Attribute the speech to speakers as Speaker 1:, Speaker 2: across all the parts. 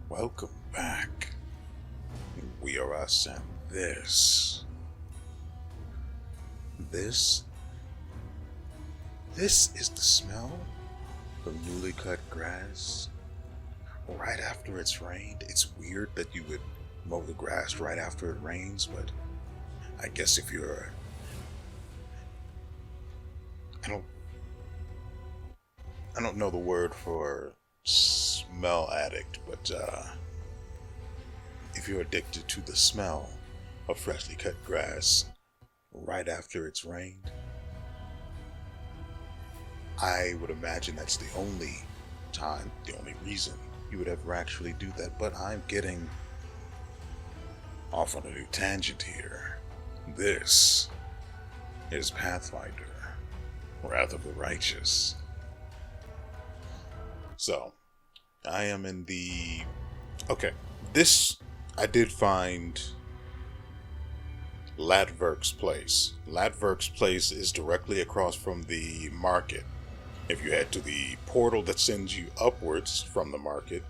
Speaker 1: Welcome back. WeArEuS, and this is the smell of newly cut grass right after it's rained. It's weird that you would mow the grass right after it rains, but I guess if you're, I don't, I don't know the word for smell addict, but if you're addicted to the smell of freshly cut grass right after it's rained, I would imagine that's the only time, the only reason you would ever actually do that. But I'm getting off on a new tangent here. This is Pathfinder, Wrath of the Righteous. So, I am in the... Okay, I did find Latverk's place. Latverk's place is directly across from the market. If you head to the portal that sends you upwards from the market,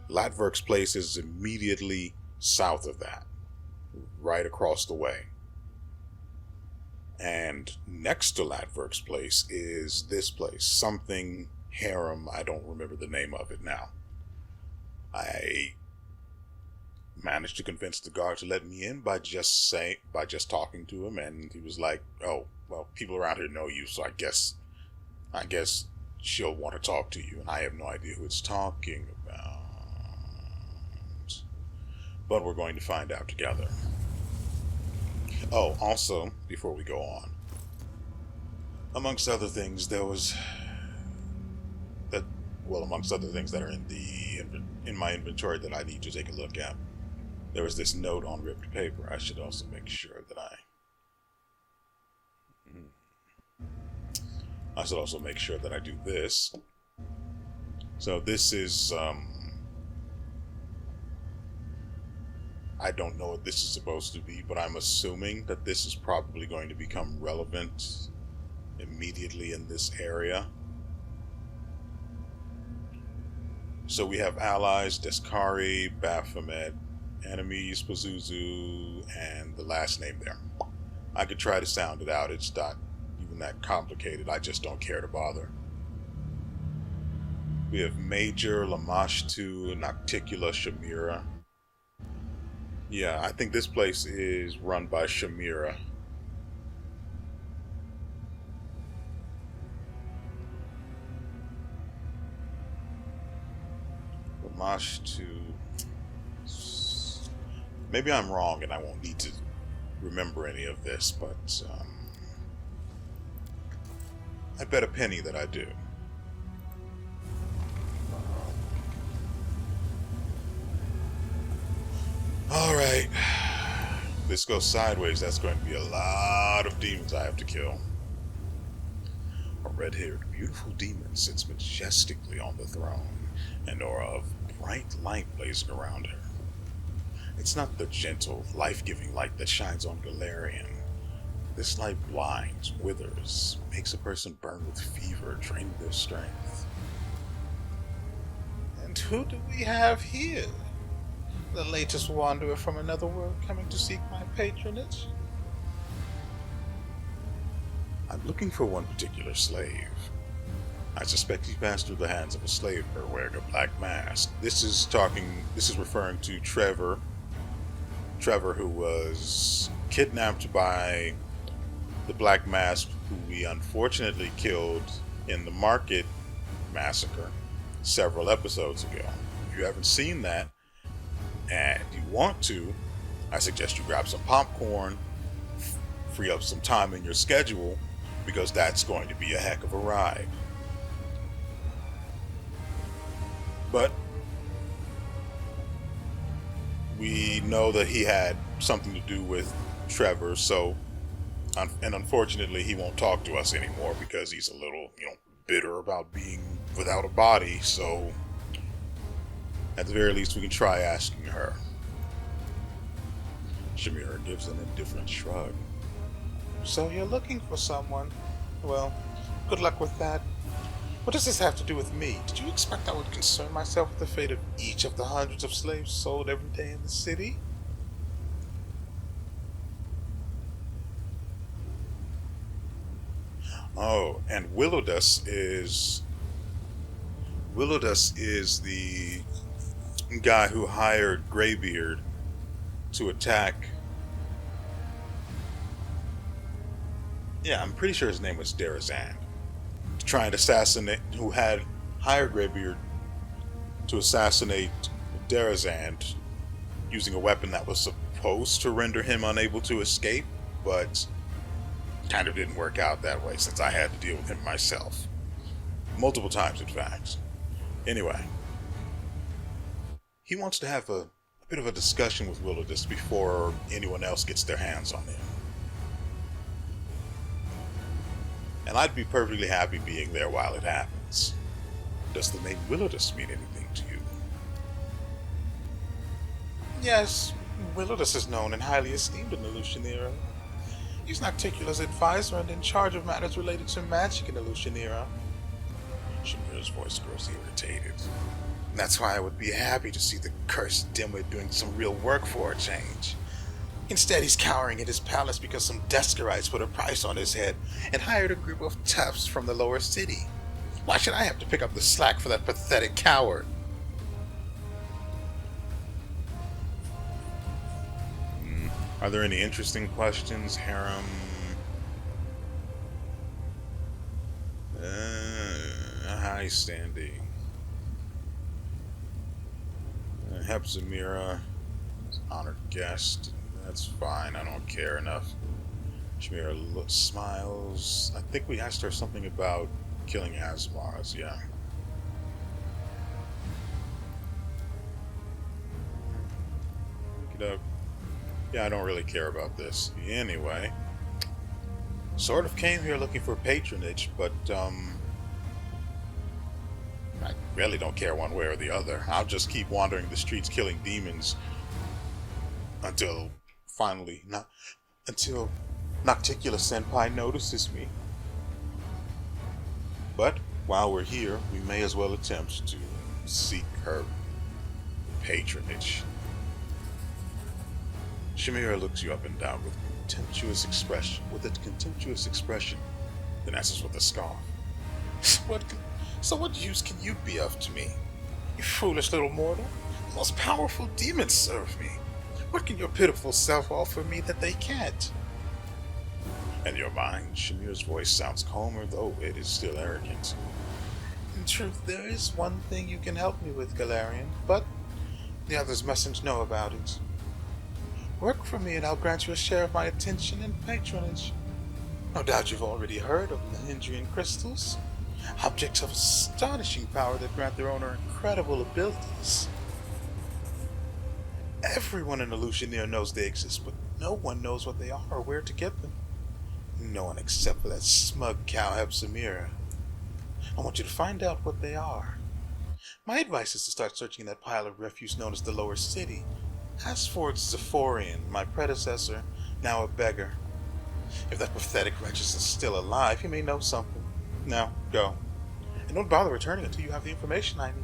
Speaker 1: Latverk's place is immediately south of that, right across the way. And next to Latverk's place is this place, something harem. I don't remember the name of it now. I managed to convince the guard to let me in by just talking to him, and he was like, "Oh, well, people around here know you, so I guess she'll want to talk to you." And I have no idea who it's talking about, but we're going to find out together. Oh, also, before we go on, amongst other things, amongst other things that are in my inventory that I need to take a look at, there was this note on ripped paper. I should also make sure that I do this. So this is, I don't know what this is supposed to be, but I'm assuming that this is probably going to become relevant immediately in this area. So we have allies, Deskari, Baphomet, enemies, Pazuzu, and the last name there. I could try to sound it out. It's not even that complicated. I just don't care to bother. We have Major, Lamashtu, Nocticula, Shamira. Yeah, I think this place is run by Shamira. Lamashtu. Maybe I'm wrong and I won't need to remember any of this, but I bet a penny that I do. Alright. If this goes sideways, that's going to be a lot of demons I have to kill. A red-haired, beautiful demon sits majestically on the throne, an aura of bright light blazing around her. It's not the gentle, life-giving light that shines on Galarian. This light blinds, withers, makes a person burn with fever, draining their strength. And who do we have here? The latest wanderer from another world coming to seek my patronage? I'm looking for one particular slave. I suspect he passed through the hands of a slave her wearing a black mask. This is referring to Trevor. Trevor, who was kidnapped by the Black Mask, who we unfortunately killed in the market massacre several episodes ago. If you haven't seen that and you want to, I suggest you grab some popcorn, free up some time in your schedule, because that's going to be a heck of a ride. But we know that he had something to do with Trevor, and unfortunately he won't talk to us anymore because he's a little, bitter about being without a body, so at the very least we can try asking her. Shamira gives an indifferent shrug. So you're looking for someone? Well, good luck with that. What does this have to do with me? Did you expect I would concern myself with the fate of each of the hundreds of slaves sold every day in the city? Oh, and WeArEuS is the guy who hired Greybeard to attack. Yeah, I'm pretty sure his name was Derazan. To try and assassinate, who had hired Greybeard to assassinate Derazan using a weapon that was supposed to render him unable to escape, but kind of didn't work out that way since I had to deal with him myself. Multiple times, in fact. Anyway, he wants to have a bit of a discussion with WeArEuS before anyone else gets their hands on him. And I'd be perfectly happy being there while it happens. Does the name WeArEuS mean anything to you? Yes, WeArEuS is known and highly esteemed in the Lucian era. He's Nocticula's advisor and in charge of matters related to magic in the Lucian era. Shamira's voice grows irritated. That's why I would be happy to see the cursed dimwit doing some real work for a change. Instead, he's cowering in his palace because some Deskerites put a price on his head and hired a group of toughs from the lower city. Why should I have to pick up the slack for that pathetic coward? Are there any interesting questions, Harem? High standing. Hepzibah, honored guest. That's fine, I don't care enough. Shamira smiles. I think we asked her something about killing Asmars, yeah. Look it up. Yeah, I don't really care about this. Anyway. Sort of came here looking for patronage, but, I really don't care one way or the other. I'll just keep wandering the streets killing demons until Nocticula Senpai notices me. But while we're here, we may as well attempt to seek her patronage. Shamira looks you up and down with a contemptuous expression, then answers with a scoff. What use can you be of to me? You foolish little mortal. The most powerful demons serve me. What can your pitiful self offer me that they can't? In your mind, Shamira's voice sounds calmer, though it is still arrogant. In truth, there is one thing you can help me with, Galarian, but the others mustn't know about it. Work for me and I'll grant you a share of my attention and patronage. No doubt you've already heard of the Hindrian crystals. Objects of astonishing power that grant their owner incredible abilities. Everyone in the Lucianeer knows they exist, but no one knows what they are or where to get them. No one except for that smug cow Hepzibah. I want you to find out what they are. My advice is to start searching that pile of refuse known as the Lower City. Ask for Zephorian, my predecessor, now a beggar. If that pathetic wretch is still alive, he may know something. Now, go. And don't bother returning until you have the information I need.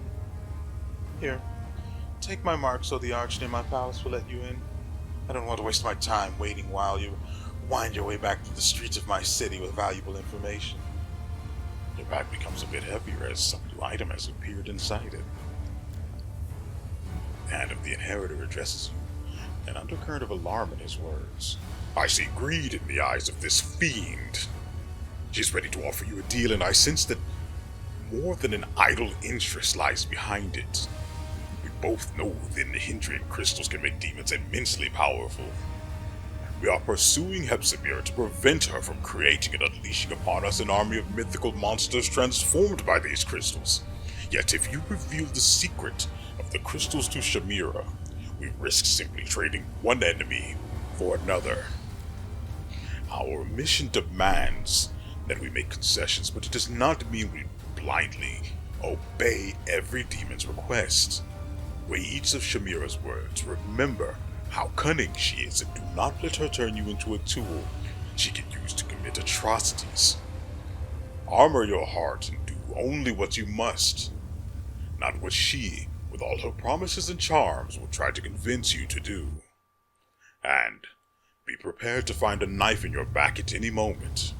Speaker 1: Here, take my mark so the arch near my palace will let you in. I don't want to waste my time waiting while you wind your way back to the streets of my city with valuable information. Your bag becomes a bit heavier as some new item has appeared inside it. The hand of the inheritor addresses you, an undercurrent of alarm in his words. I see greed in the eyes of this fiend. She's ready to offer you a deal, and I sense that more than an idle interest lies behind it. We both know that the Hindrian crystals can make demons immensely powerful. We are pursuing Hepzibah to prevent her from creating and unleashing upon us an army of mythical monsters transformed by these crystals. Yet if you reveal the secret of the crystals to Shamira, we risk simply trading one enemy for another. Our mission demands that we make concessions, but it does not mean we blindly obey every demon's request. Weigh each of Shamira's words. Remember how cunning she is, and do not let her turn you into a tool she can use to commit atrocities. Armor your heart and do only what you must, not what she, with all her promises and charms, will try to convince you to do. And be prepared to find a knife in your back at any moment.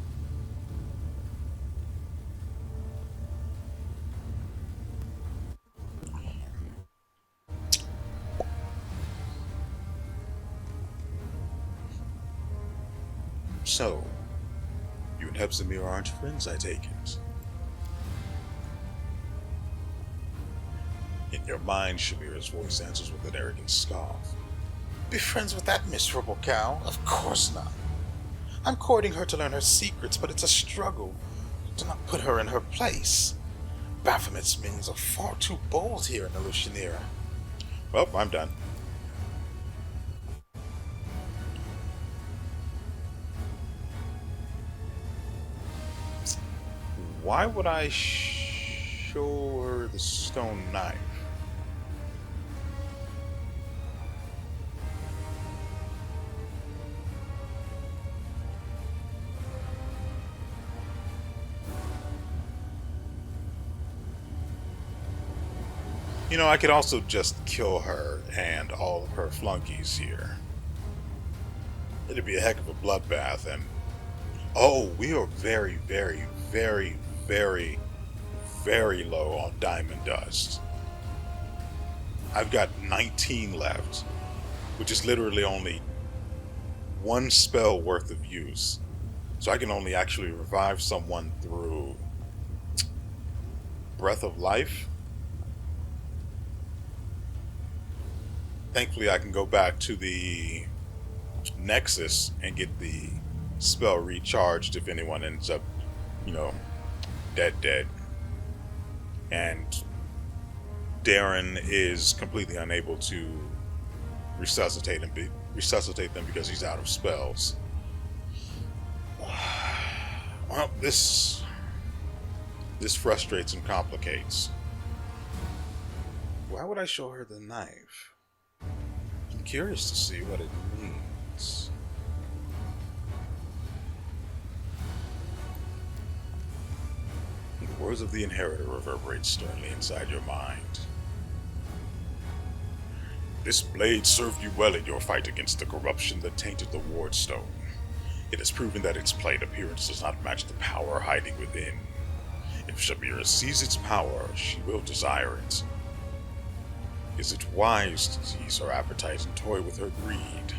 Speaker 1: So, you and Hepzibah aren't friends, I take it. In your mind, Shamira's voice answers with an arrogant scoff.
Speaker 2: Be friends with that miserable cow? Of course not. I'm courting her to learn her secrets, but it's a struggle. Do not put her in her place. Baphomet's minions are far too bold here in the Lucian era.
Speaker 1: Well, I'm done. Why would I show her the stone knife? You know, I could also just kill her and all of her flunkies here. It'd be a heck of a bloodbath, and oh, we are very, very, very, very, very low on diamond dust. I've got 19 left, which is literally only one spell worth of use. So I can only actually revive someone through Breath of Life. Thankfully, I can go back to the Nexus and get the spell recharged if anyone ends up, dead. And Darren is completely unable to resuscitate them because he's out of spells. Well, this frustrates and complicates. Why would I show her the knife? I'm curious to see what it means. The words of the Inheritor reverberate sternly inside your mind. This blade served you well in your fight against the corruption that tainted the Ward Stone. It has proven that its plain appearance does not match the power hiding within. If Shamira sees its power, she will desire it. Is it wise to tease her appetite and toy with her greed?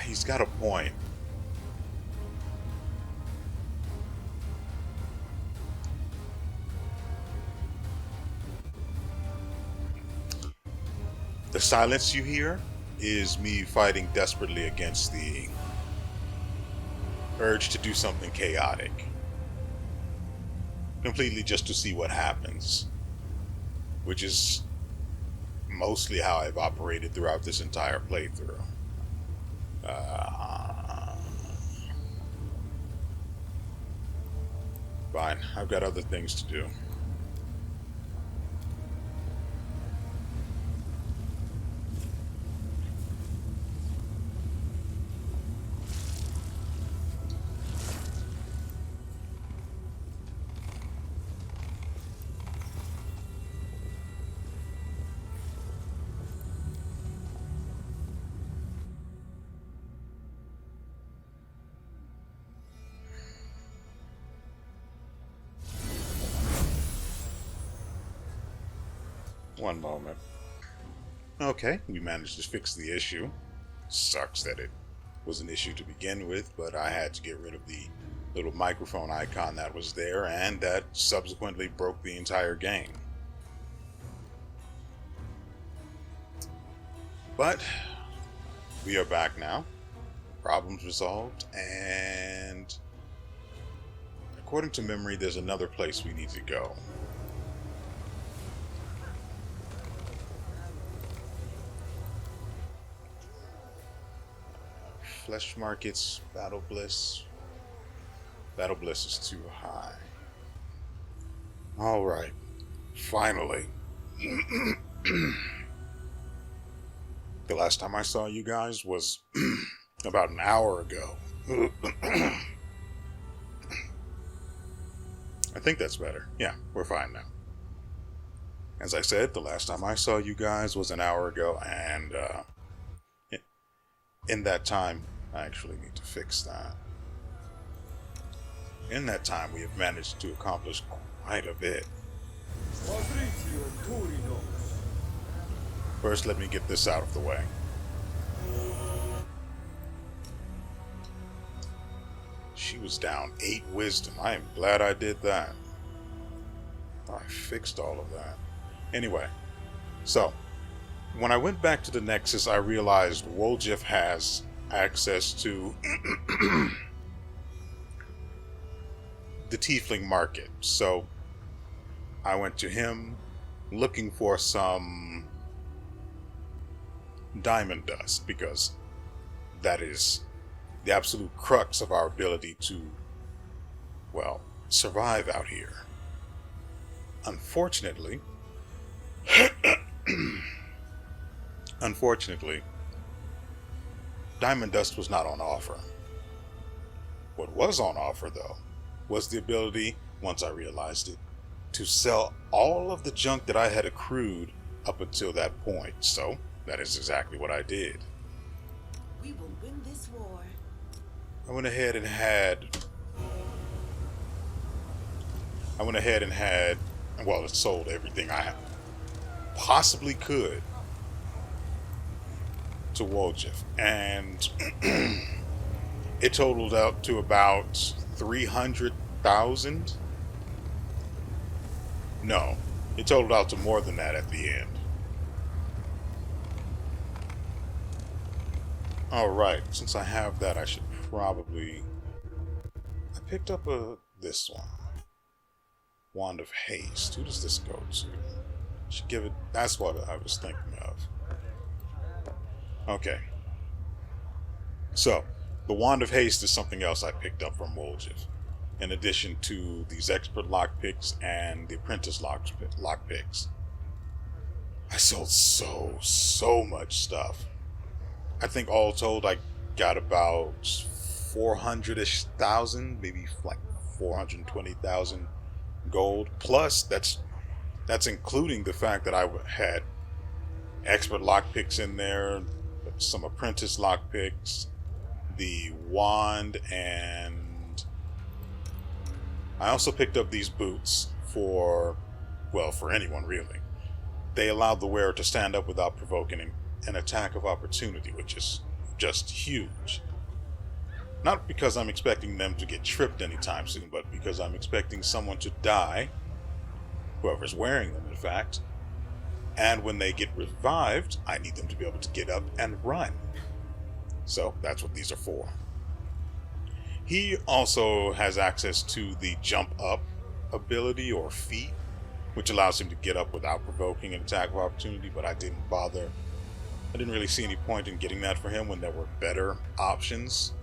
Speaker 1: He's got a point. The silence you hear is me fighting desperately against the urge to do something chaotic. Completely just to see what happens. Which is mostly how I've operated throughout this entire playthrough. Fine, I've got other things to do. One moment. Okay, we managed to fix the issue. Sucks that it was an issue to begin with, but I had to get rid of the little microphone icon that was there, and that subsequently broke the entire game. But we are back now. Problems resolved, and according to memory, there's another place we need to go. Flesh markets, Battle Bliss. Battle Bliss is too high. Alright, finally. The last time I saw you guys was about an hour ago. think that's better. Yeah, we're fine now. As I said, the last time I saw you guys was an hour ago, and in that time, I actually need to fix that. In that time, we have managed to accomplish quite a bit. First, let me get this out of the way. She was down 8 wisdom. I am glad I did that. I fixed all of that. Anyway, so when I went back to the Nexus, I realized WoJif has access to the Tiefling market. So I went to him looking for some diamond dust, because that is the absolute crux of our ability to, well, survive out here. Unfortunately, diamond dust was not on offer. What was on offer, though, was the ability, once I realized it, to sell all of the junk that I had accrued up until that point. So that is exactly what I did.
Speaker 3: We will win this war.
Speaker 1: I went ahead and had, well, it sold everything I possibly could to WoJif, and it totaled out to about 300,000. No, it totaled out to more than that at the end. Alright, since I have that, I should probably... I picked up this one. Wand of Haste. Who does this go to? Should give it... That's what I was thinking of. Okay. So, the Wand of Haste is something else I picked up from WoJif, in addition to these expert lockpicks and the apprentice lockpicks. I sold so much stuff. I think all told I got about 400-ish thousand, maybe like 420,000 gold. Plus, that's including the fact that I had expert lockpicks in there, some apprentice lockpicks, the wand, and I also picked up these boots for anyone really. They allowed the wearer to stand up without provoking an attack of opportunity, which is just huge. Not because I'm expecting them to get tripped anytime soon, but because I'm expecting someone to die, whoever's wearing them in fact, and when they get revived, I need them to be able to get up and run. So that's what these are for. He also has access to the jump up ability or feat, which allows him to get up without provoking an attack of opportunity, but I didn't really see any point in getting that for him when there were better options.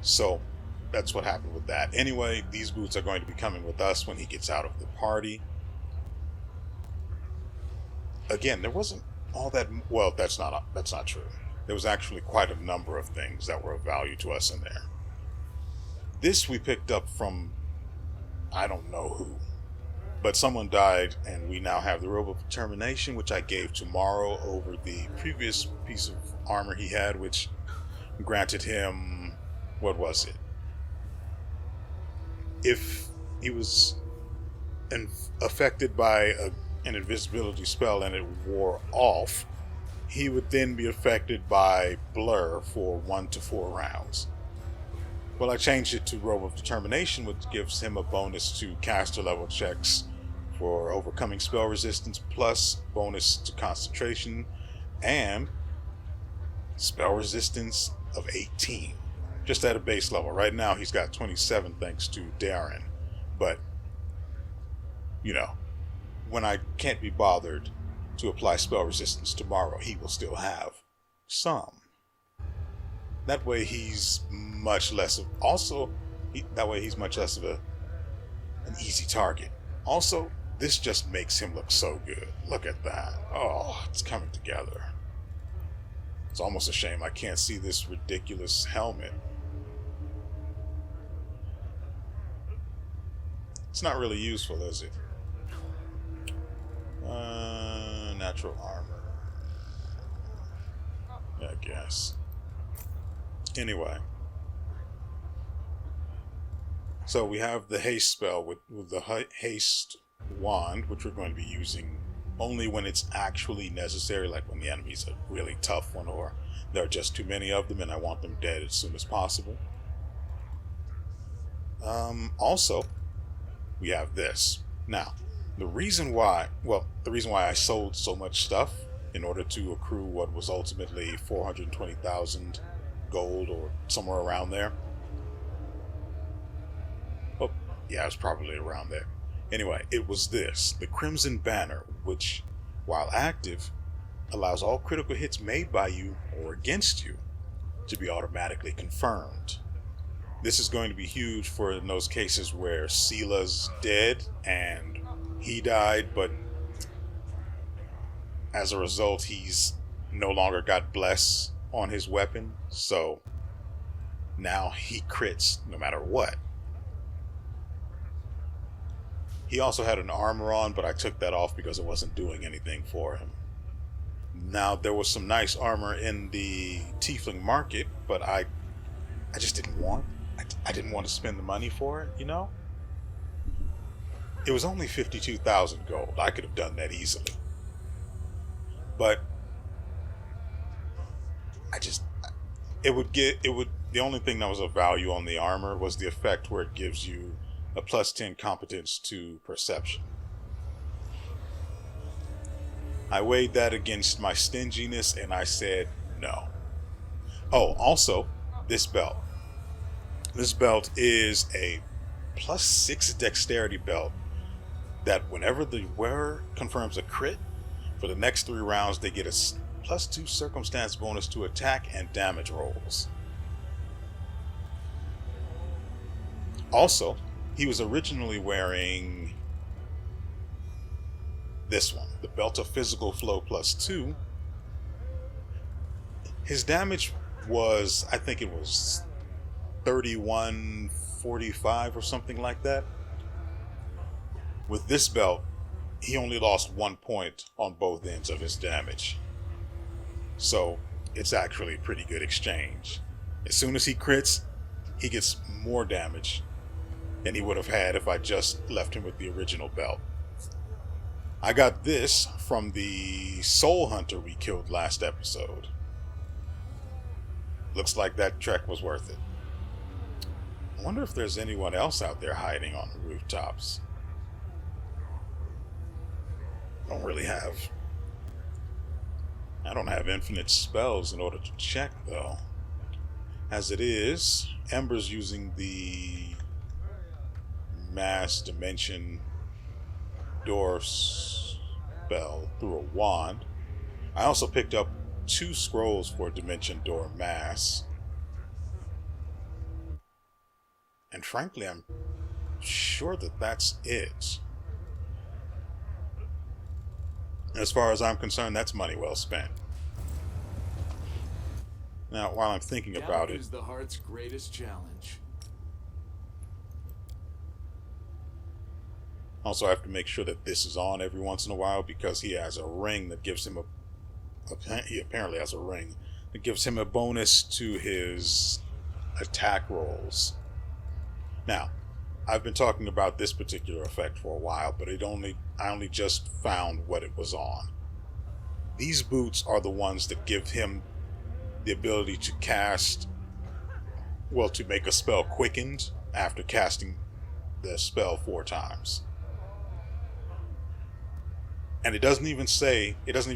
Speaker 1: So that's what happened with that. Anyway, these boots are going to be coming with us when he gets out of the party. Again, there wasn't all that, well, that's not true. There was actually quite a number of things that were of value to us in there. This we picked up from, I don't know who, but someone died, and we now have the Robe of Determination, which I gave to Morrow over the previous piece of armor he had, which granted him, what was it? If he was affected by an invisibility spell and it wore off, he would then be affected by Blur for 1 to 4 rounds. Well, I changed it to Robe of Determination, which gives him a bonus to caster level checks for overcoming spell resistance, plus bonus to concentration and spell resistance of 18. Just at a base level. Right now he's got 27 thanks to Darren. But, you know, when I can't be bothered to apply spell resistance tomorrow, he will still have some. That way he's much less of an easy target. Also, this just makes him look so good. Look at that. Oh, it's coming together. It's almost a shame I can't see this ridiculous helmet. It's not really useful, is it? Natural armor. I guess. Anyway. So we have the haste spell with the haste wand, which we're going to be using only when it's actually necessary, like when the enemy's a really tough one or there are just too many of them and I want them dead as soon as possible. Also, we have this. Now, the reason why I sold so much stuff in order to accrue what was ultimately 420,000 gold or somewhere around there. Oh, yeah, it was probably around there. Anyway, it was this, the Crimson Banner, which, while active, allows all critical hits made by you or against you to be automatically confirmed. This is going to be huge for in those cases where Seela's dead and he died, but as a result, he's no longer got Bless on his weapon, so now he crits no matter what. He also had an armor on, but I took that off because it wasn't doing anything for him. Now, there was some nice armor in the Tiefling market, but I just didn't want. I didn't want to spend the money for it, you know? It was only 52,000 gold. I could have done that easily. But the only thing that was of value on the armor was the effect where it gives you a plus 10 competence to perception. I weighed that against my stinginess and I said no. Oh, also, this belt. This belt is a plus 6 dexterity belt that whenever the wearer confirms a crit, for the next 3 rounds they get a plus 2 circumstance bonus to attack and damage rolls. Also, he was originally wearing this one, the Belt of Physical Flow plus 2. His damage was, I think it was 3145 or something like that. With this belt, he only lost 1 point on both ends of his damage. So it's actually a pretty good exchange. As soon as he crits, he gets more damage than he would have had if I just left him with the original belt. I got this from the Soul Hunter we killed last episode. Looks like that trek was worth it. I wonder if there's anyone else out there hiding on the rooftops. I don't have infinite spells in order to check, though. As it is, Ember's using the Mass Dimension Door spell through a wand. I also picked up 2 scrolls for Dimension Door Mass. And frankly, I'm sure that that's it. As far as I'm concerned, that's money well spent. Now, while I'm thinking about it,
Speaker 4: is the heart's greatest challenge.
Speaker 1: also I have to make sure that this is on every once in a while because he has a ring that gives him he apparently has a ring that gives him a bonus to his attack rolls. Now, I've been talking about this particular effect for a while, but I only just found what it was on. These boots are the ones that give him the ability to to make a spell quickened after casting the spell 4 times. And it doesn't even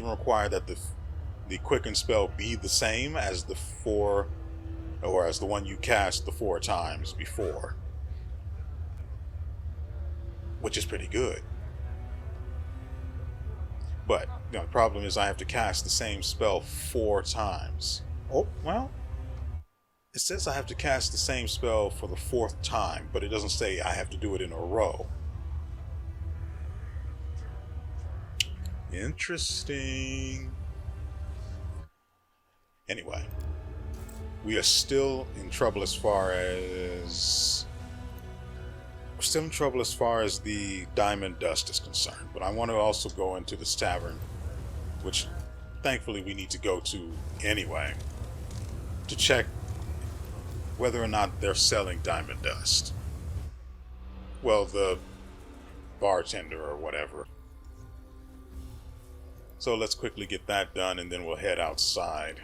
Speaker 1: require that the quickened spell be the same as the 4, or as the one you cast the 4 times before. Which is pretty good. But the problem is I have to cast the same spell 4 times. Oh, well, it says I have to cast the same spell for the 4th time, but it doesn't say I have to do it in a row. Interesting. Anyway, we are still in trouble as far as We're still in trouble as far as the diamond dust is concerned, but I want to also go into this tavern, which thankfully we need to go to anyway, to check whether or not they're selling diamond dust. Well, the bartender or whatever. So let's quickly get that done and then we'll head outside.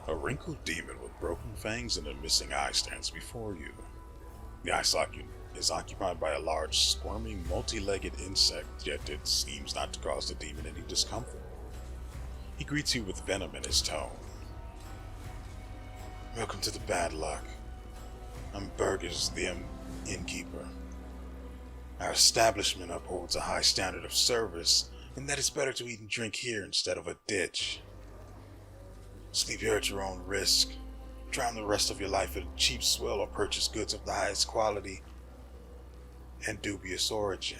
Speaker 1: A wrinkled demon with broken fangs and a missing eye stands before you. The eye socket is occupied by a large, squirming, multi-legged insect, yet it seems not to cause the demon any discomfort. He greets you with venom in his tone. Welcome to the bad luck. I'm Burgess, the innkeeper. Our establishment upholds a high standard of service, and that it's better to eat and drink here instead of a ditch. Sleep here at your own risk. Drown the rest of your life in a cheap swill or purchase goods of the highest quality and dubious origin.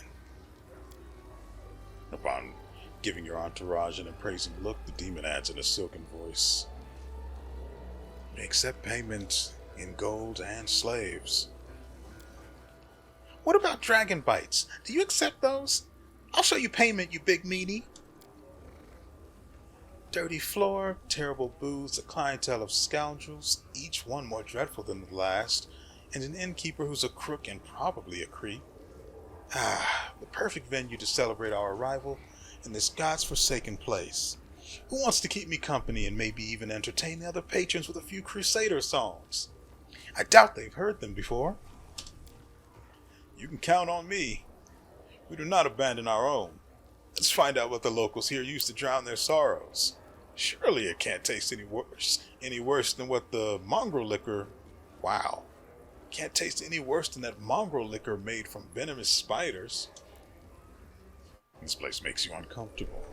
Speaker 1: Upon giving your entourage an appraising look, the demon adds in a silken voice, "We accept payment in gold and slaves."
Speaker 2: What about dragon bites? Do you accept those? I'll show you payment, you big meanie. Dirty floor, terrible booze, a clientele of scoundrels, each one more dreadful than the last, and an innkeeper who's a crook and probably a creep. Ah, the perfect venue to celebrate our arrival in this god's-forsaken place. Who wants to keep me company and maybe even entertain the other patrons with a few Crusader songs? I doubt they've heard them before.
Speaker 1: You can count on me. We do not abandon our own. Let's find out what the locals here use to drown their sorrows. Surely it can't taste any worse than what the mongrel liquor... Wow. Can't taste any worse than that mongrel liquor made from venomous spiders. This place makes you uncomfortable.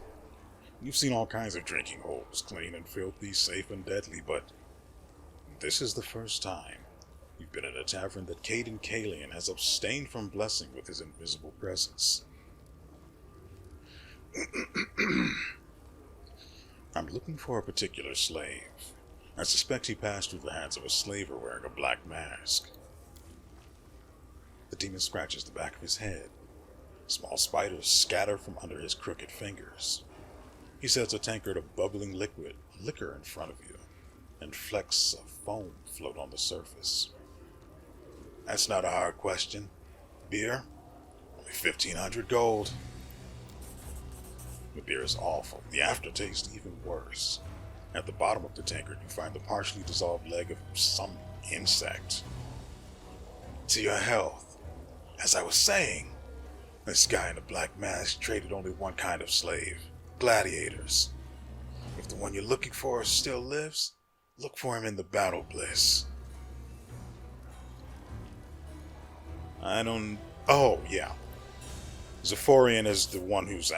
Speaker 1: You've seen all kinds of drinking holes, clean and filthy, safe and deadly, but this is the first time you've been in a tavern that Caden Kalian has abstained from blessing with his invisible presence. I'm looking for a particular slave. I suspect he passed through the hands of a slaver wearing a black mask. The demon scratches the back of his head. Small spiders scatter from under his crooked fingers. He sets a tankard of bubbling liquor in front of you, and flecks of foam float on the surface. That's not a hard question. Beer? Only 1,500 gold. The beer is awful. The aftertaste even worse. At the bottom of the tankard, you find the partially dissolved leg of some insect. To your health. As I was saying, this guy in the black mask traded only one kind of slave. Gladiators. If the one you're looking for still lives, look for him in the battle bliss. Oh, yeah. Zephorian is the one who's...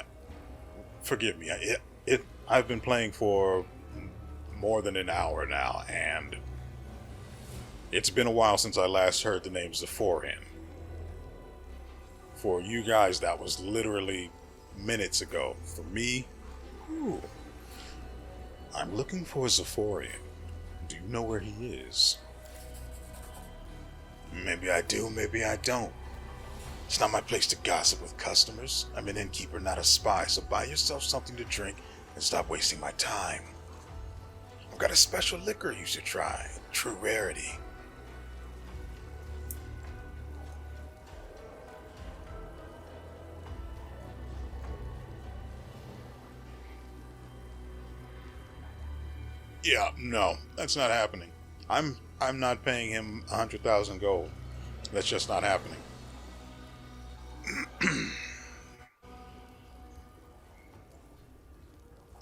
Speaker 1: Forgive me. I've been playing for more than an hour now, and it's been a while since I last heard the name Zephorian. For you guys, that was literally minutes ago. For me, I'm looking for Zephorian. Do you know where he is? Maybe I do, maybe I don't. It's not my place to gossip with customers. I'm an innkeeper, not a spy, so buy yourself something to drink and stop wasting my time. I've got a special liquor you should try. True rarity. Yeah, no, that's not happening. I'm not paying him 100,000 gold. That's just not happening.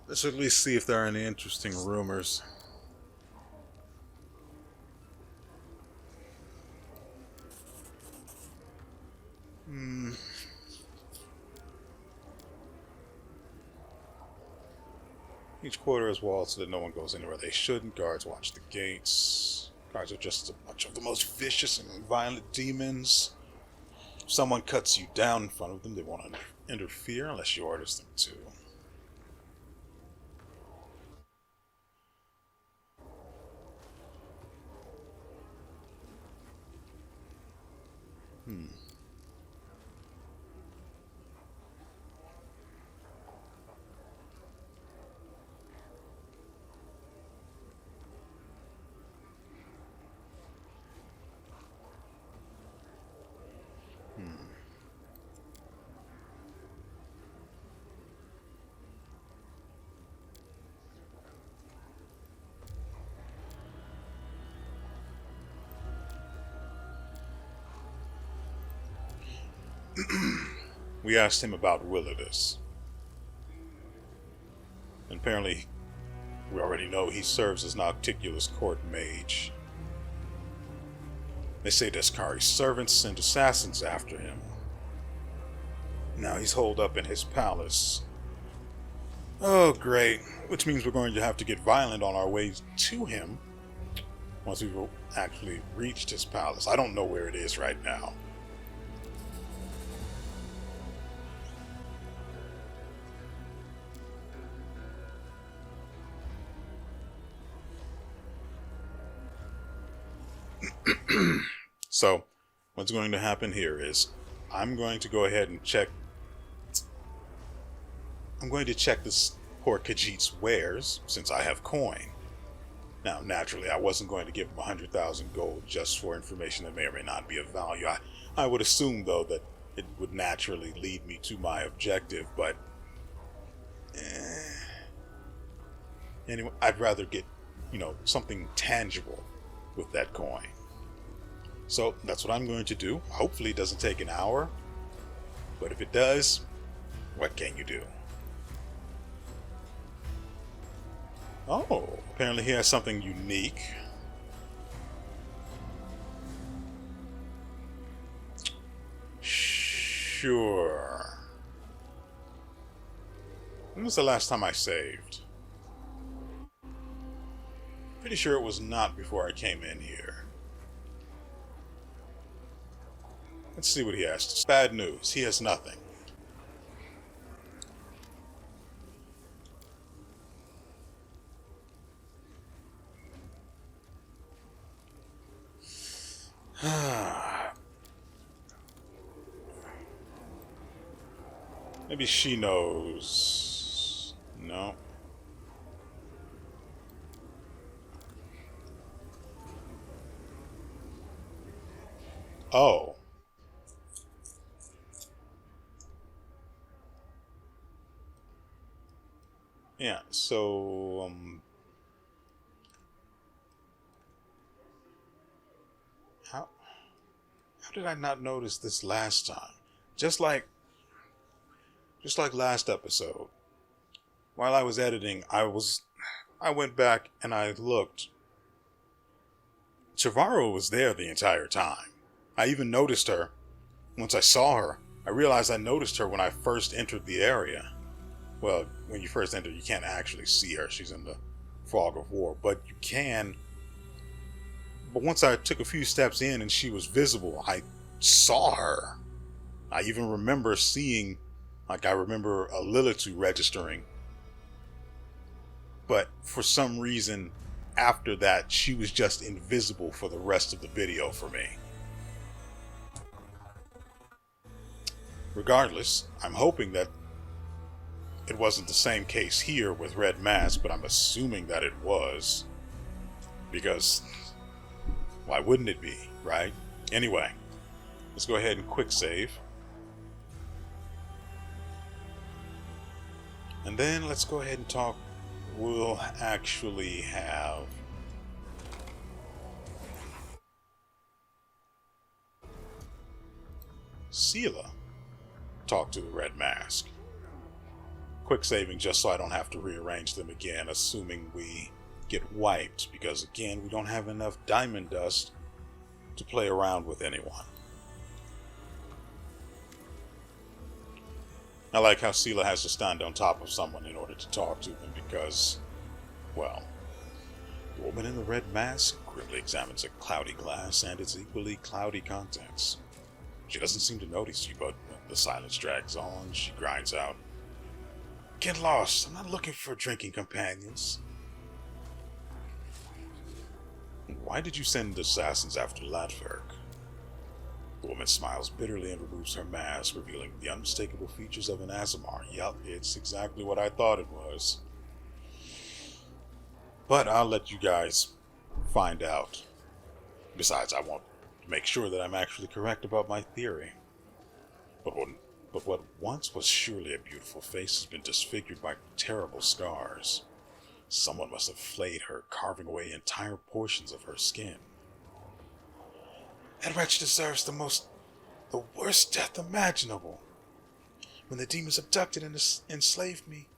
Speaker 1: Let's at least see if there are any interesting rumors. Each quarter is walled so that no one goes anywhere they shouldn't. Guards watch the gates. Guards are just a bunch of the most vicious and violent demons. If someone cuts you down in front of them, they won't interfere unless you orders them to. We asked him about WeArEuS. And apparently, we already know he serves as Nocticula's court mage. They say Descari's servants sent assassins after him. Now he's holed up in his palace. Oh, great. Which means we're going to have to get violent on our way to him once we've actually reached his palace. I don't know where it is right now. So, what's going to happen here is I'm going to go ahead and check. I'm going to check this poor Khajiit's wares since I have coin. Now, naturally, I wasn't going to give him 100,000 gold just for information that may or may not be of value. I would assume, though, that it would naturally lead me to my objective, but anyway, I'd rather get, something tangible with that coin. So that's what I'm going to do. Hopefully it doesn't take an hour, but if it does, what can you do? Oh, apparently he has something unique. Sure. When was the last time I saved? Pretty sure it was not before I came in here. Let's see what he has to say. Bad news. He has nothing. Maybe she knows. No. Oh. Yeah, so, how did I not notice this last time? Just like last episode, while I was editing, I went back and I looked. Chavarro was there the entire time. I even noticed her once I saw her. I realized I noticed her when I first entered the area. Well, when you first enter, you can't actually see her. She's in the fog of war, but you can. But once I took a few steps in and she was visible, I saw her. I even remember seeing, I remember a Lilitu registering. But for some reason, after that, she was just invisible for the rest of the video for me. Regardless, I'm hoping that it wasn't the same case here with Red Mask, but I'm assuming that it was. Because why wouldn't it be, right? Anyway, let's go ahead and quick save. And then let's go ahead and talk. We'll actually have Sela talk to the Red Mask. Quick saving just so I don't have to rearrange them again, assuming we get wiped, because again, we don't have enough diamond dust to play around with anyone. I like how Sela has to stand on top of someone in order to talk to them because, well, the woman in the red mask grimly examines a cloudy glass and its equally cloudy contents. She doesn't seem to notice you, but the silence drags on. She grinds out, "Get lost. I'm not looking for drinking companions." "Why did you send assassins after Latverk?" The woman smiles bitterly and removes her mask, revealing the unmistakable features of an Azamar. Yup, it's exactly what I thought it was. But I'll let you guys find out. Besides, I want to make sure that I'm actually correct about my theory. But what once was surely a beautiful face has been disfigured by terrible scars. Someone must have flayed her, carving away entire portions of her skin.
Speaker 2: That wretch deserves the worst death imaginable. When the demons abducted and enslaved me,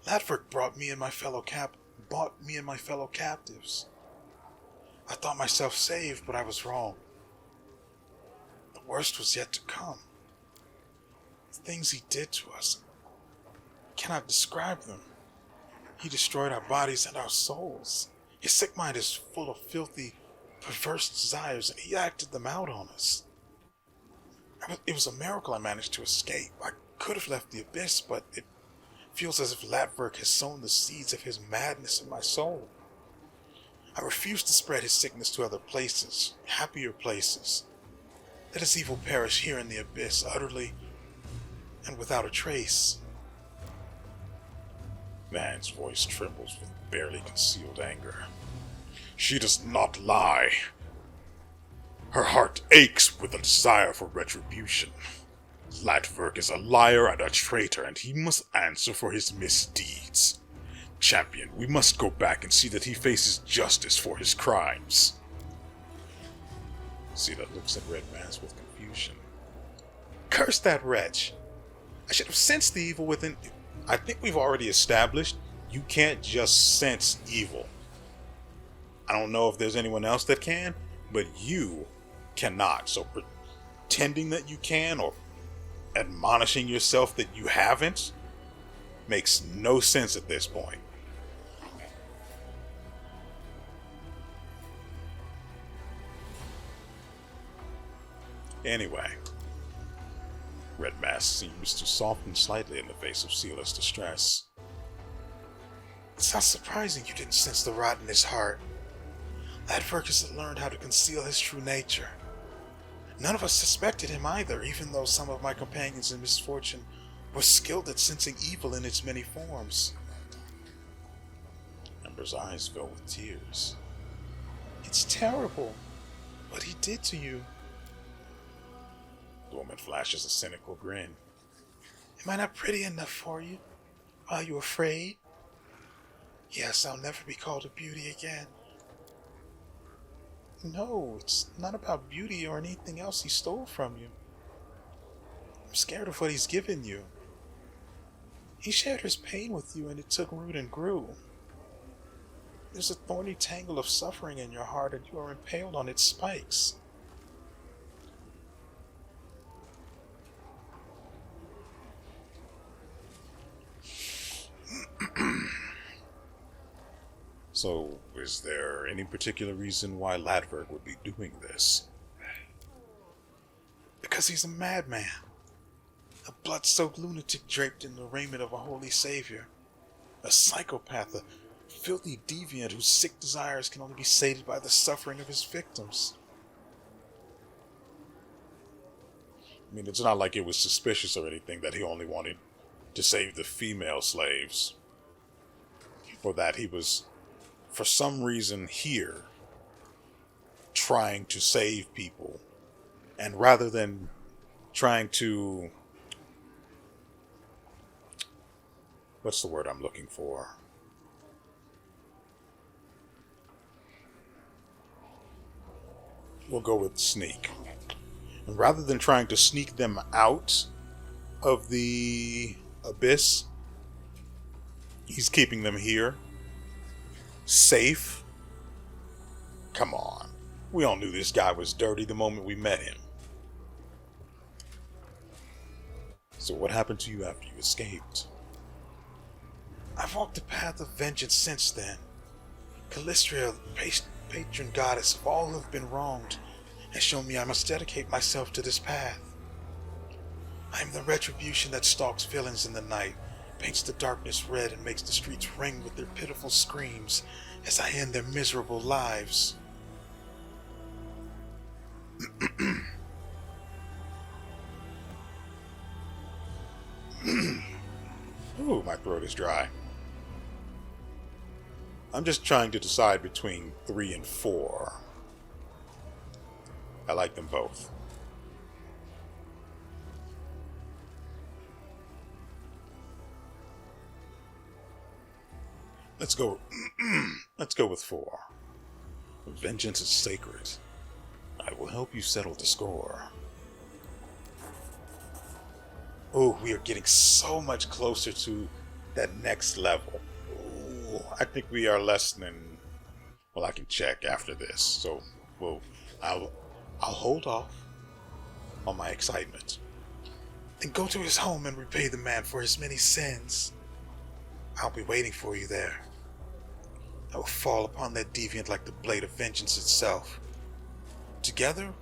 Speaker 2: Latverk bought me and my fellow captives. I thought myself saved, but I was wrong. The worst was yet to come. The things he did to us, I cannot describe them. He destroyed our bodies and our souls. His sick mind is full of filthy, perverse desires, and he acted them out on us. It was a miracle I managed to escape. I could have left the abyss, but it feels as if Latverk has sown the seeds of his madness in my soul. I refuse to spread his sickness to other places, happier places. Let his evil perish here in the abyss, utterly and without a trace.
Speaker 1: Man's voice trembles with barely concealed anger. She does not lie. Her heart aches with a desire for retribution. Latverk is a liar and a traitor, and he must answer for his misdeeds. Champion, we must go back and see that he faces justice for his crimes. Sela looks at Red Mask with confusion.
Speaker 2: Curse that wretch! I should have sensed the evil within.
Speaker 1: I think we've already established you can't just sense evil. I don't know if there's anyone else that can, but you cannot. So pretending that you can or admonishing yourself that you haven't makes no sense at this point. Anyway, Red Mask seems to soften slightly in the face of Sela's distress.
Speaker 2: It's not surprising you didn't sense the rot in his heart. Latverk has learned how to conceal his true nature. None of us suspected him either, even though some of my companions in misfortune were skilled at sensing evil in its many forms.
Speaker 1: Ember's eyes fill with tears.
Speaker 2: It's terrible what he did to you.
Speaker 1: The woman flashes a cynical grin.
Speaker 2: Am I not pretty enough for you? Are you afraid? Yes, I'll never be called a beauty again. No, it's not about beauty or anything else he stole from you. I'm scared of what he's given you. He shared his pain with you and it took root and grew. There's a thorny tangle of suffering in your heart and you are impaled on its spikes.
Speaker 1: So, is there any particular reason why Latverk would be doing this?
Speaker 2: Because he's a madman. A blood-soaked lunatic draped in the raiment of a holy savior. A psychopath, a filthy deviant whose sick desires can only be sated by the suffering of his victims.
Speaker 1: I mean, it's not like it was suspicious or anything that he only wanted to save the female slaves. Or that he was, for some reason, here trying to save people. And rather than trying to... What's the word I'm looking for? We'll go with sneak. And rather than trying to sneak them out of the abyss, he's keeping them here. Safe. Come on. We all knew this guy was dirty the moment we met him. So what happened to you after you escaped?
Speaker 2: I've walked the path of vengeance since then. Calistria, patron goddess of all who have been wronged, has shown me I must dedicate myself to this path. I am the retribution that stalks villains in the night, paints the darkness red, and makes the streets ring with their pitiful screams as I end their miserable lives.
Speaker 1: Ooh, my throat is dry. I'm just trying to decide between 3 and 4. I like them both. Let's go. Let's go with 4. Vengeance is sacred. I will help you settle the score. Oh, we are getting so much closer to that next level. Ooh, I think we are less than. Well, I can check after this. So, I'll hold off on my excitement.
Speaker 2: Then go to his home and repay the man for his many sins. I'll be waiting for you there. I will fall upon that deviant like the blade of vengeance itself. Together,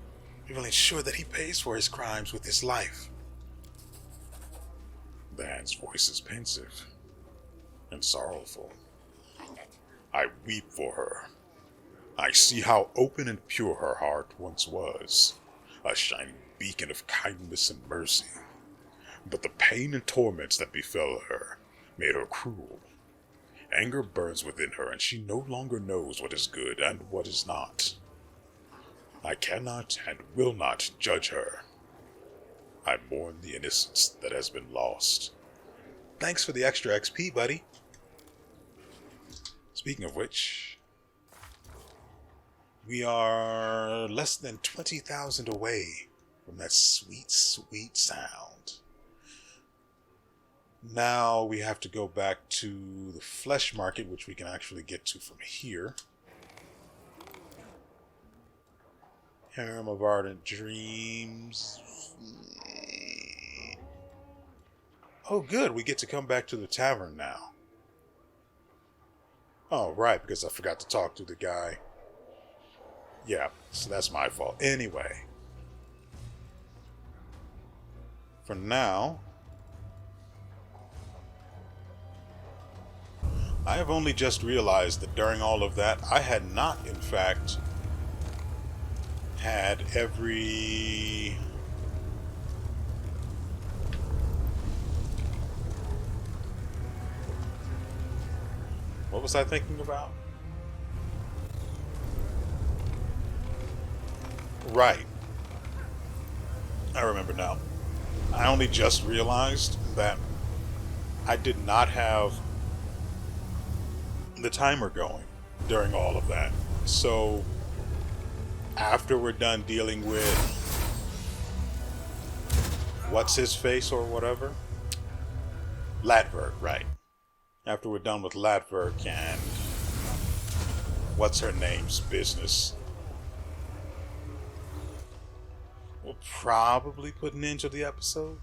Speaker 2: we will ensure that he pays for his crimes with his life.
Speaker 1: The man's voice is pensive and sorrowful. I weep for her. I see how open and pure her heart once was, a shining beacon of kindness and mercy. But the pain and torments that befell her made her cruel. Anger burns within her, and she no longer knows what is good and what is not. I cannot and will not judge her. I mourn the innocence that has been lost.
Speaker 2: Thanks for the extra XP, buddy.
Speaker 1: Speaking of which, we are less than 20,000 away from that sweet, sweet sound. Now we have to go back to the flesh market, which we can actually get to from here. Harem of Ardent Dreams. Oh, good. We get to come back to the tavern now. Oh, right, because I forgot to talk to the guy. Yeah, so that's my fault. Anyway. For now, I have only just realized that during all of that, I had not, in fact, had every... What was I thinking about? Right. I remember now. I only just realized that I did not have the timer going during all of that. So after we're done dealing with what's his face or whatever, Latverk, right? After we're done with Latverk and what's her name's business, we'll probably put an end to the episode.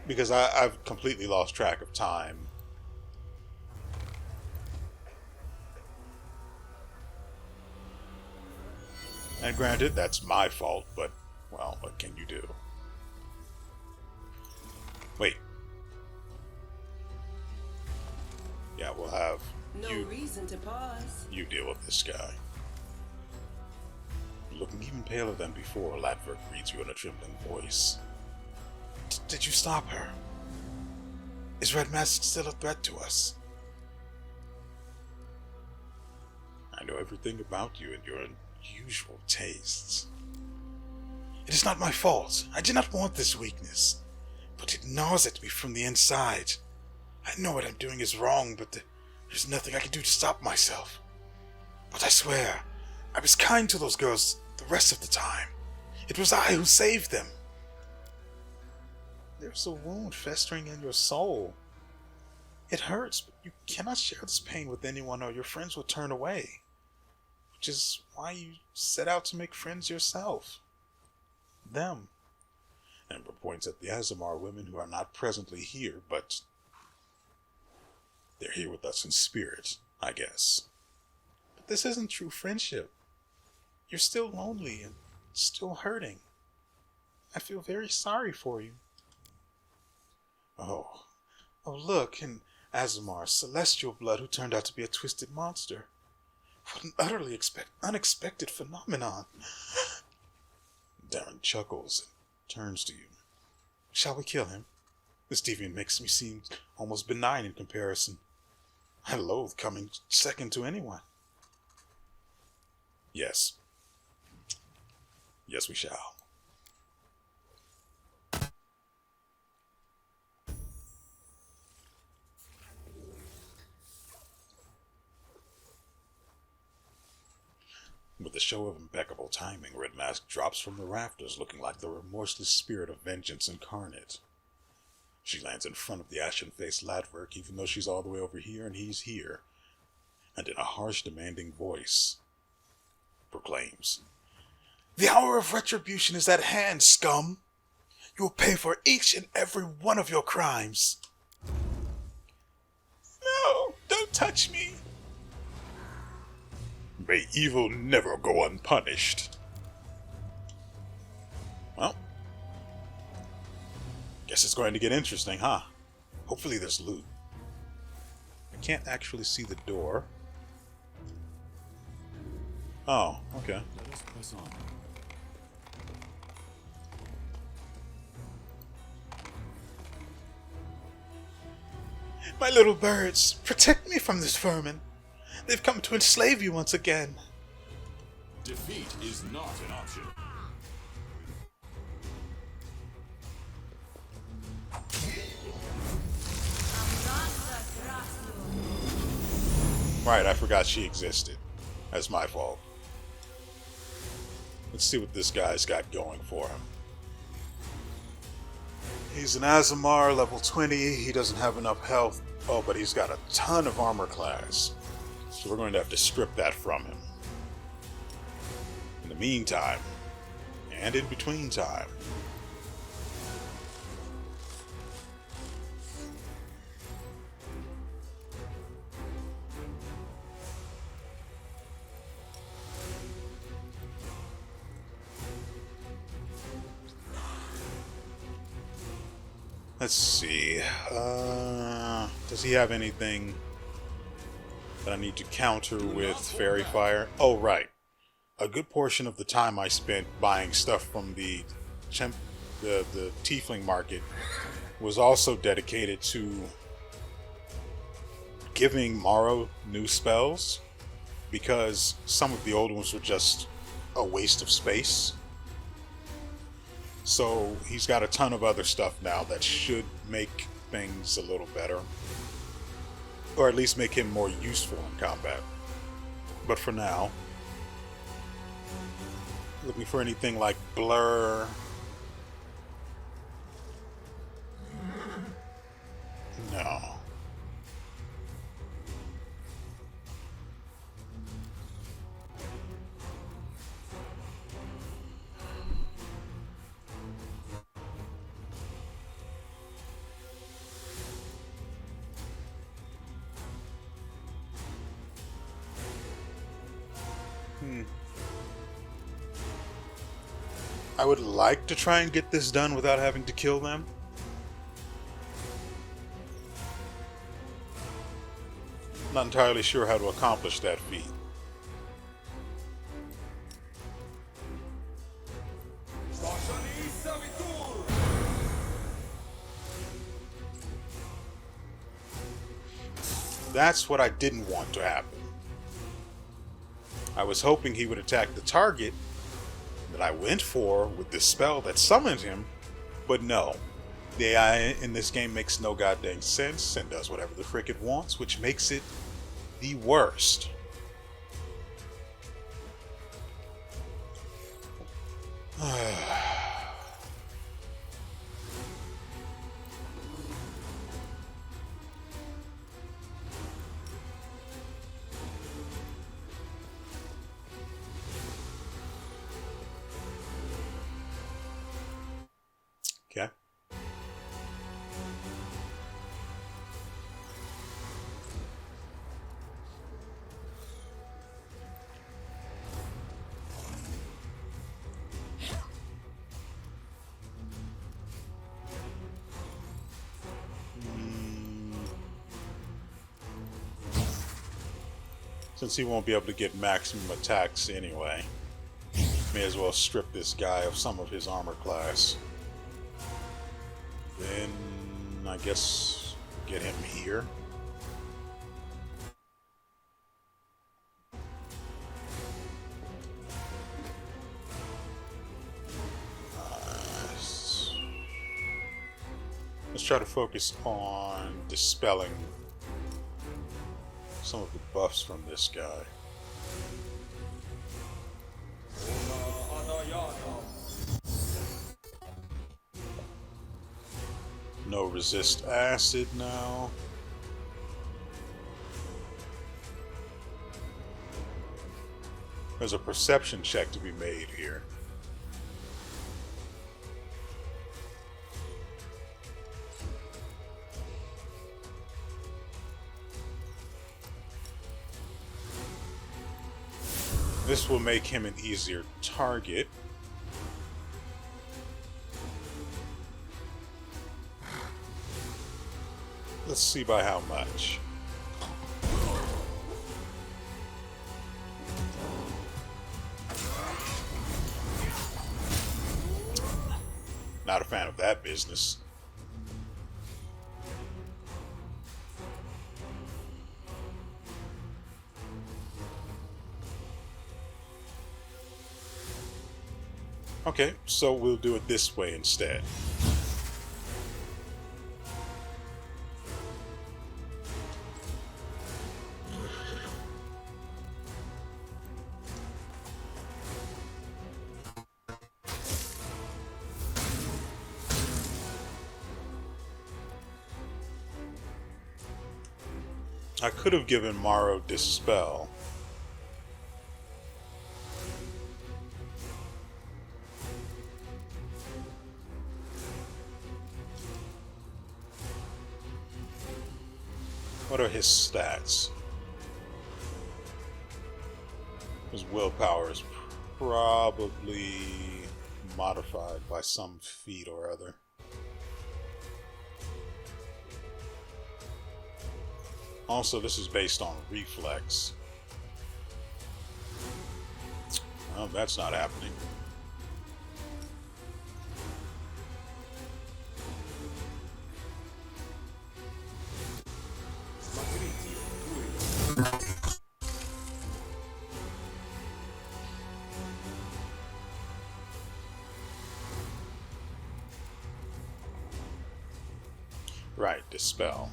Speaker 1: Because I've completely lost track of time. And granted, that's my fault, but, well, what can you do? Wait. Yeah, we'll have
Speaker 3: No reason to pause.
Speaker 1: you deal with this guy. Looking even paler than before, Latverk greets you in a trembling voice.
Speaker 2: Did you stop her? Is Red Mask still a threat to us?
Speaker 1: I know everything about you and your unusual tastes.
Speaker 2: It is not my fault. I did not want this weakness, but it gnaws at me from the inside. I know what I'm doing is wrong, but there's nothing I can do to stop myself. But I swear, I was kind to those girls the rest of the time. It was I who saved them.
Speaker 1: There's a wound festering in your soul. It hurts, but you cannot share this pain with anyone or your friends will turn away. Which is why you set out to make friends yourself. Them. Ember points at the Azamar women who are not presently here, but they're here with us in spirit, I guess. But this isn't true friendship. You're still lonely and still hurting. I feel very sorry for you. Oh, look, an Azamar's celestial blood who turned out to be a twisted monster.
Speaker 2: What an utterly unexpected phenomenon.
Speaker 1: Darren chuckles and turns to you.
Speaker 2: Shall we kill him? This deviant makes me seem almost benign in comparison. I loathe coming second to anyone.
Speaker 1: Yes. Yes, we shall. With a show of impeccable timing, Red Mask drops from the rafters looking like the remorseless spirit of vengeance incarnate. She lands in front of the ashen-faced Latverk, even though she's all the way over here and he's here, and in a harsh, demanding voice, proclaims,
Speaker 2: The hour of retribution is at hand, scum! You will pay for each and every one of your crimes.
Speaker 1: No, don't touch me! May evil never go unpunished. Well, guess it's going to get interesting, huh? Hopefully there's loot. I can't actually see the door. Oh, okay.
Speaker 4: Let us press on.
Speaker 2: My little birds, protect me from this vermin. They've come to enslave you once again.
Speaker 4: Defeat is not an option.
Speaker 1: Right, I forgot she existed. That's my fault. Let's see what this guy's got going for him. He's an Azamar, level 20. He doesn't have enough health. Oh, but he's got a ton of armor class. So we're going to have to strip that from him. In the meantime, and in between time, let's see. Does he have anything that I need to counter with Fairy Fire? Oh, right. A good portion of the time I spent buying stuff from the Tiefling market was also dedicated to giving Morrow new spells, because some of the old ones were just a waste of space. So he's got a ton of other stuff now that should make things a little better. Or at least make him more useful in combat. But for now, looking for anything like Blur. No. I would like to try and get this done without having to kill them. Not entirely sure how to accomplish that feat. That's what I didn't want to happen. I was hoping he would attack the target that I went for with the spell that summoned him, but no. The AI in this game makes no goddamn sense and does whatever the frick it wants, which makes it the worst. Okay. Since he won't be able to get maximum attacks anyway, may as well strip this guy of some of his armor class. Then I guess get him here. Let's try to focus on dispelling some of the buffs from this guy. No resist acid now. There's a perception check to be made here. This will make him an easier target. Let's see by how much. Not a fan of that business. Okay, so we'll do it this way instead. I could have given Morrow Dispel. What are his stats? His willpower is probably modified by some feat or other. Also, this is based on reflex. Well, that's not happening. Right, dispel.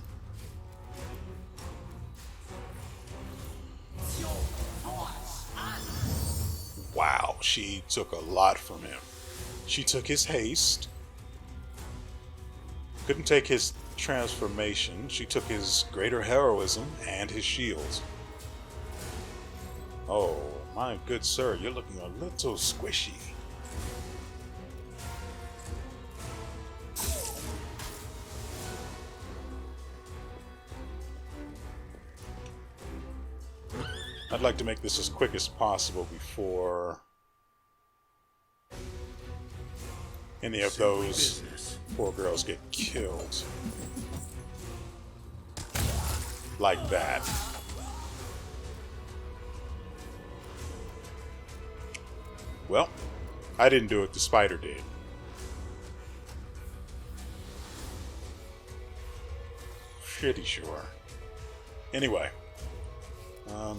Speaker 1: Wow, she took a lot from him. She took his haste. Couldn't take his transformation. She took his greater heroism and his shields. Oh, my good sir, you're looking a little squishy. I'd like to make this as quick as possible before any of those poor girls get killed. Like that. Well, I didn't do it, the spider did. Pretty sure. Anyway.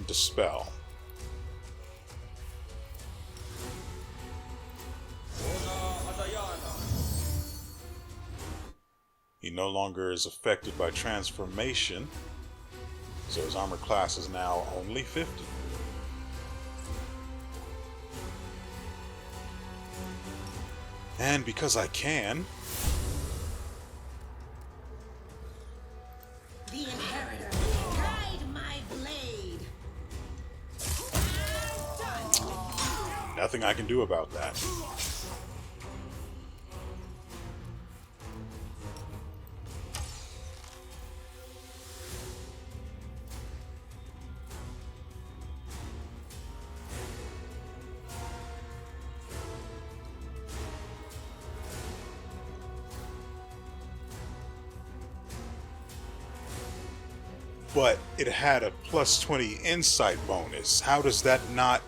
Speaker 1: Dispel. He no longer is affected by transformation, so his armor class is now only 50. And because I can,
Speaker 3: The inheritor, guide my blade.
Speaker 1: nothing I can do about that. but it had a plus 20 insight bonus. How does that not...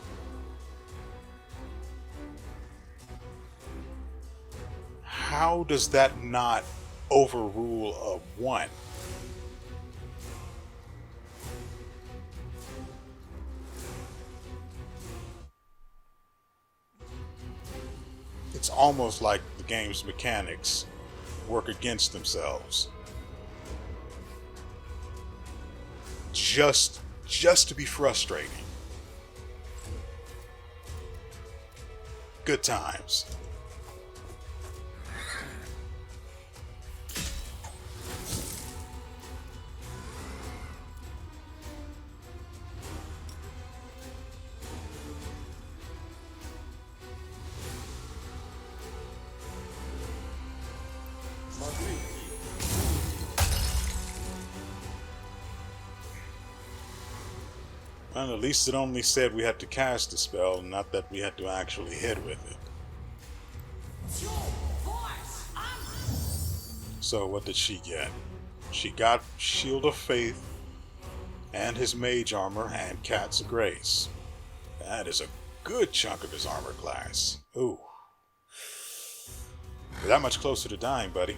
Speaker 1: How does that not overrule a 1? It's almost like the game's mechanics work against themselves. Just to be frustrating. Good times. Well, at least it only said we had to cast the spell, not that we had to actually hit with it. So what did she get? She got Shield of Faith and his mage armor and Cats of Grace. That is a good chunk of his armor class. Ooh. You're that much closer to dying, buddy.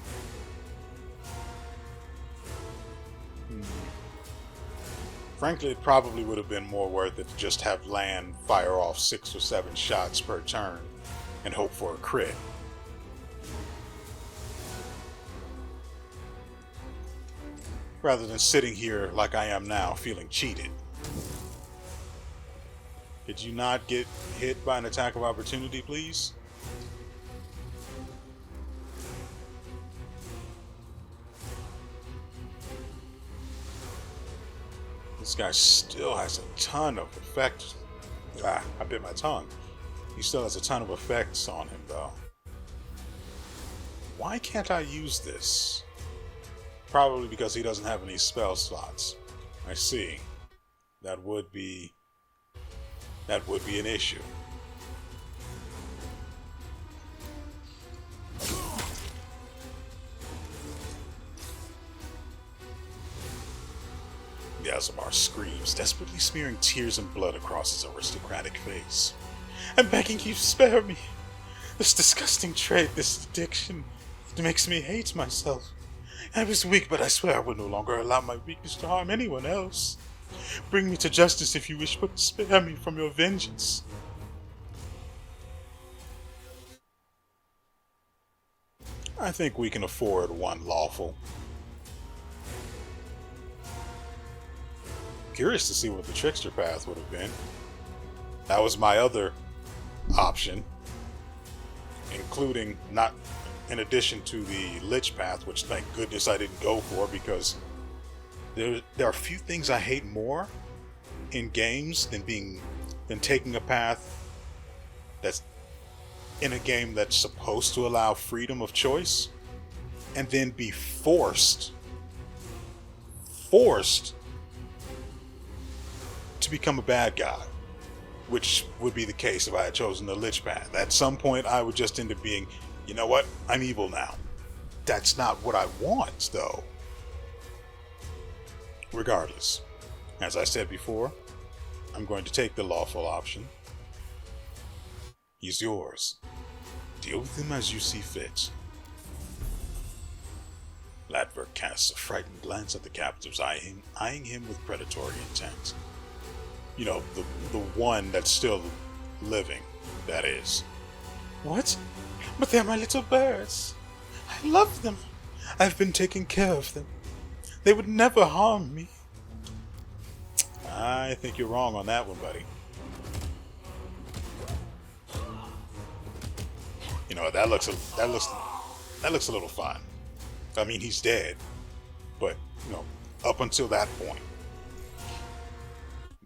Speaker 1: Frankly, it probably would have been more worth it to just have Land fire off 6 or 7 shots per turn and hope for a crit. Rather than sitting here like I am now, feeling cheated. Did you not get hit by an attack of opportunity, please? This guy still has a ton of effects. I bit my tongue. He still has a ton of effects on him, though. Why can't I use this? Probably because he doesn't have any spell slots. I see. That would be an issue. Yazamar screams, desperately smearing tears and blood across his aristocratic face. I'm begging you, spare me. This disgusting trait, this addiction, it makes me hate myself. I was weak, but I swear I will no longer allow my weakness to harm anyone else. Bring me to justice if you wish, but spare me from your vengeance. I think we can afford one lawful. Curious to see what the trickster path would have been. That was my other option, including not in addition to the lich path, which thank goodness I didn't go for, because there are few things I hate more in games than taking a path that's in a game that's supposed to allow freedom of choice and then be forced to become a bad guy, which would be the case if I had chosen the lich path. At some point I would just end up being, you know what, I'm evil now. That's not what I want, though. Regardless, as I said before, I'm going to take the lawful option. He's yours. Deal with him as you see fit. Ladver casts a frightened glance at the captives, eyeing him with predatory intent. You know, the one that's still living, that is. What? But they're my little birds. I love them. I've been taking care of them. They would never harm me. I think you're wrong on that one, buddy. You know, that looks a little fun. I mean, he's dead, but you know, up until that point.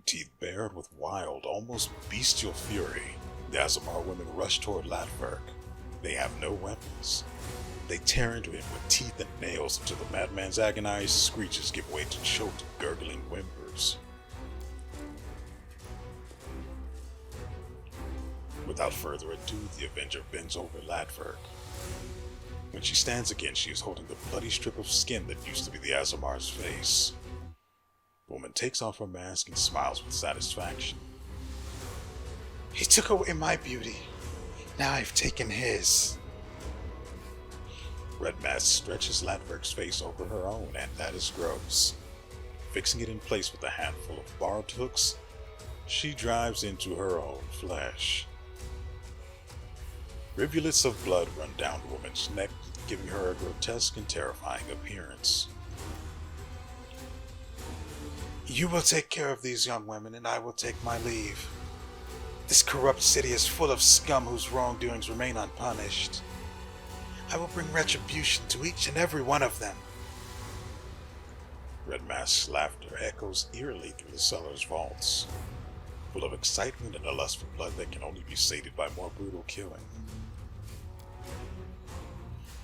Speaker 1: Teeth bared with wild, almost bestial fury, the Azamar women rush toward Ladverk. They have no weapons. They tear into him with teeth and nails until the madman's agonized screeches give way to choked, gurgling whimpers. Without further ado, the Avenger bends over Ladverk. When she stands again, she is holding the bloody strip of skin that used to be the Azamar's face. The woman takes off her mask and smiles with satisfaction.
Speaker 2: He took away my beauty. Now I've taken his.
Speaker 1: Red Mask stretches Latverk's face over her own, and that is gross. Fixing it in place with a handful of barbed hooks, she drives into her own flesh. Rivulets of blood run down the woman's neck, giving her a grotesque and terrifying appearance.
Speaker 2: You will take care of these young women, and I will take my leave. This corrupt city is full of scum whose wrongdoings remain unpunished. I will bring retribution to each and every one of them.
Speaker 1: Red Mask's laughter echoes eerily through the cellar's vaults, full of excitement and a lust for blood that can only be sated by more brutal killing.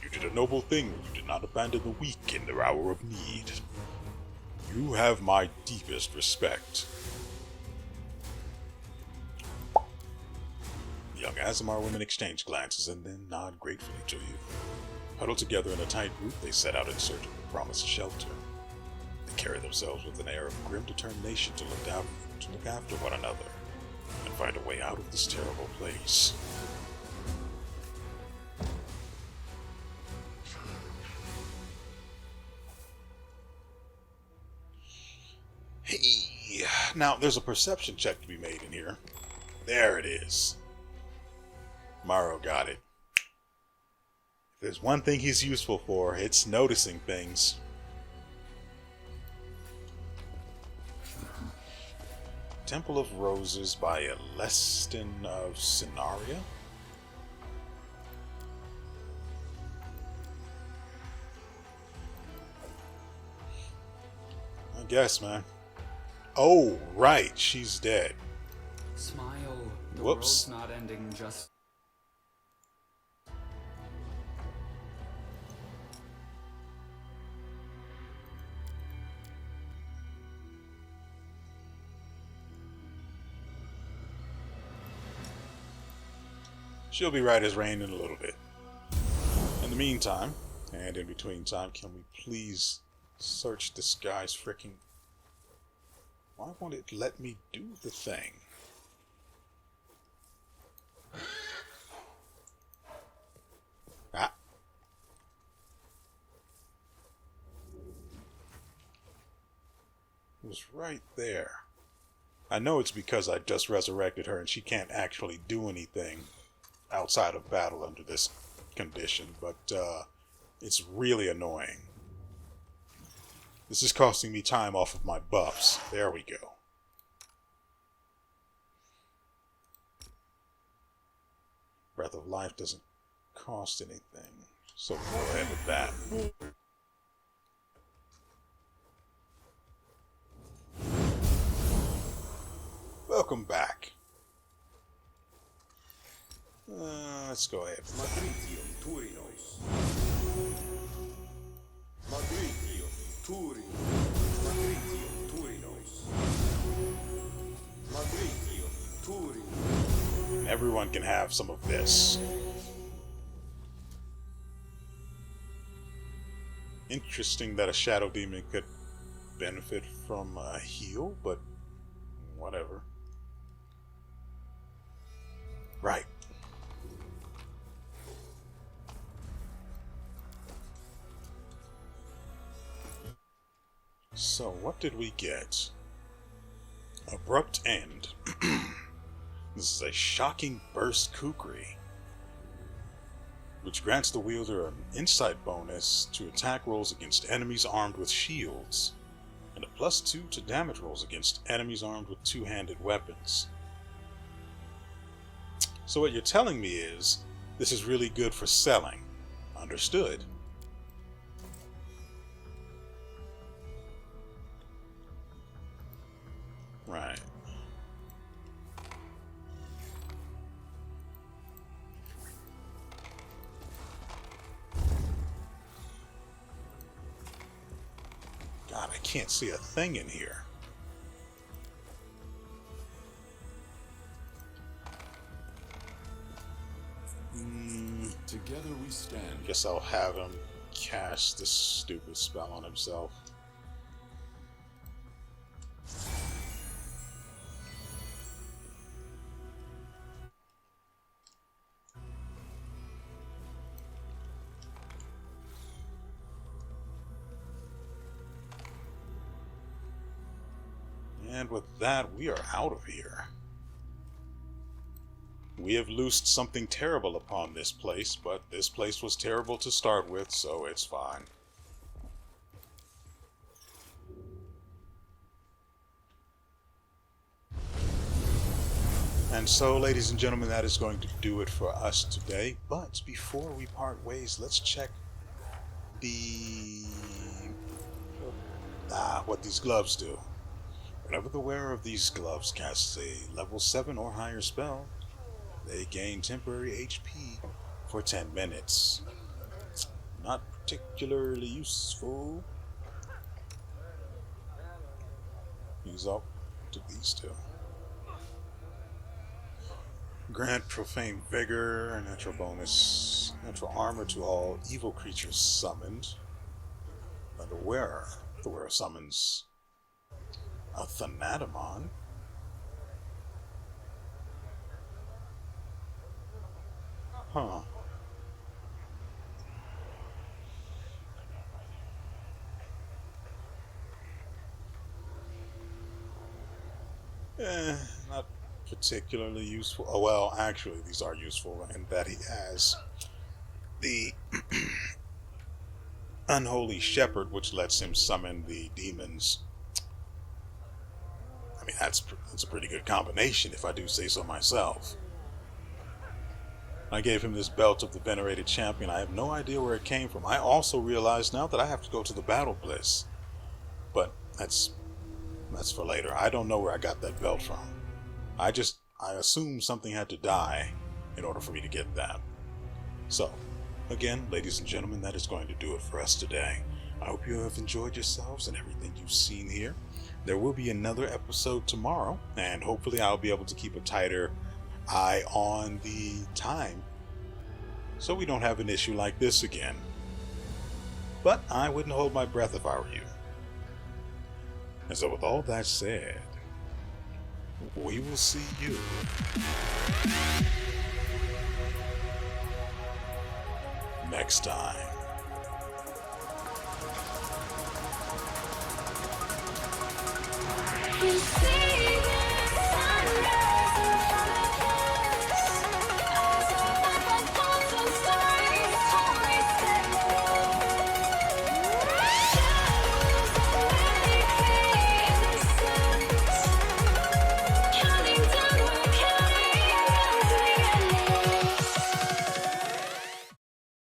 Speaker 1: You did a noble thing when you did not abandon the weak in their hour of need. You have my deepest respect. The young Azamar women exchange glances and then nod gratefully to you. Huddled together in a tight group, they set out in search of the promised shelter. They carry themselves with an air of grim determination to look after one another and find a way out of this terrible place. Hey, now there's a perception check to be made in here. There it is. Morrow got it. If there's one thing he's useful for, it's noticing things. Temple of Roses by Alestin of Scenaria. I guess, man. Oh, right, she's dead.
Speaker 5: Smile. The
Speaker 1: Whoops.
Speaker 5: world's not ending just.
Speaker 1: She'll be right as rain in a little bit. In the meantime, and in between time, can we please search this guy's freaking... Why won't it let me do the thing? Ah. It was right there. I know it's because I just resurrected her and she can't actually do anything outside of battle under this condition, but it's really annoying. This is costing me time off of my buffs. There we go. Breath of Life doesn't cost anything, so we'll go ahead with that. Welcome back. Let's go ahead. Everyone can have some of this. Interesting that a shadow demon could benefit from a heal, but whatever. Right. So, what did we get? Abrupt End. This is a shocking burst kukri, which grants the wielder an insight bonus to attack rolls against enemies armed with shields, and a +2 to damage rolls against enemies armed with two-handed weapons. So what you're telling me is, this is really good for selling. Understood. Right. God, I can't see a thing in here.
Speaker 4: Together we stand.
Speaker 1: Guess I'll have him cast this stupid spell on himself. And with that, we are out of here. We have loosed something terrible upon this place, but this place was terrible to start with, so it's fine. And so, ladies and gentlemen, that is going to do it for us today. But before we part ways, let's check what these gloves do. Whenever the wearer of these gloves casts a level 7 or higher spell, they gain temporary HP for 10 minutes. Not particularly useful. Use up to these two. Grant profane vigor, natural bonus, natural armor to all evil creatures summoned. By the wearer summons a Thanatomon. Huh. Not particularly useful. Oh, well, actually, these are useful in that he has the Unholy Shepherd, which lets him summon the demons. I mean, that's a pretty good combination, if I do say so myself. I gave him this belt of the venerated champion. I have no idea where it came from. I also realize now that I have to go to the Battle Bliss. But that's for later. I don't know where I got that belt from. I assume something had to die in order for me to get that. So, again, ladies and gentlemen, that is going to do it for us today. I hope you have enjoyed yourselves and everything you've seen here. There will be another episode tomorrow, and hopefully I'll be able to keep a tighter eye on the time so we don't have an issue like this again. But I wouldn't hold my breath if I were you. And so with all that said, we will see you next time.
Speaker 3: You see?